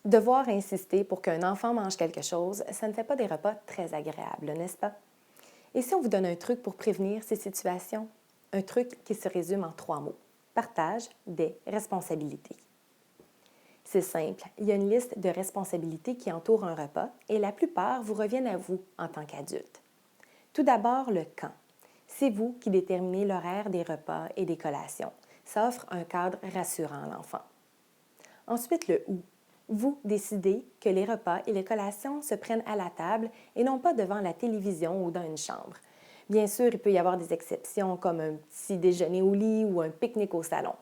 Devoir insister pour qu'un enfant mange quelque chose, ça ne fait pas des repas très agréables, n'est-ce pas? Et si on vous donne un truc pour prévenir ces situations? Un truc qui se résume en 3 mots. Partage des responsabilités. C'est simple, il y a une liste de responsabilités qui entourent un repas et la plupart vous reviennent à vous en tant qu'adulte. Tout d'abord, le quand. C'est vous qui déterminez l'horaire des repas et des collations. Ça offre un cadre rassurant à l'enfant. Ensuite, le où. Vous décidez que les repas et les collations se prennent à la table et non pas devant la télévision ou dans une chambre. Bien sûr, il peut y avoir des exceptions comme un petit déjeuner au lit ou un pique-nique au salon.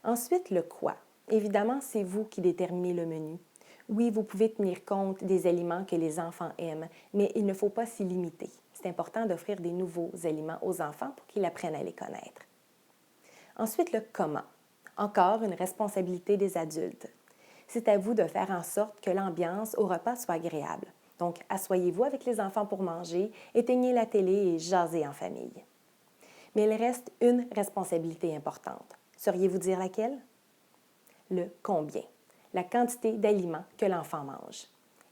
Ensuite, le quoi. Évidemment, c'est vous qui déterminez le menu. Oui, vous pouvez tenir compte des aliments que les enfants aiment, mais il ne faut pas s'y limiter. C'est important d'offrir des nouveaux aliments aux enfants pour qu'ils apprennent à les connaître. Ensuite, le comment. Encore une responsabilité des adultes. C'est à vous de faire en sorte que l'ambiance au repas soit agréable. Donc, asseyez-vous avec les enfants pour manger, éteignez la télé et jasez en famille. Mais il reste une responsabilité importante. Sauriez-vous dire laquelle? Le combien, la quantité d'aliments que l'enfant mange.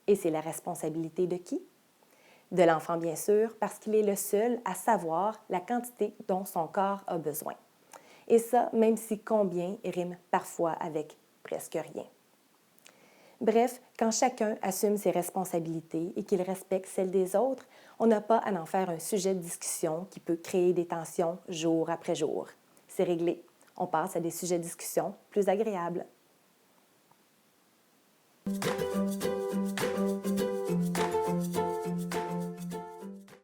Et c'est la responsabilité de qui? De l'enfant, bien sûr, parce qu'il est le seul à savoir la quantité dont son corps a besoin. Et ça, même si combien rime parfois avec presque rien. Bref, quand chacun assume ses responsabilités et qu'il respecte celles des autres, on n'a pas à en faire un sujet de discussion qui peut créer des tensions jour après jour. C'est réglé. On passe à des sujets de discussion plus agréables.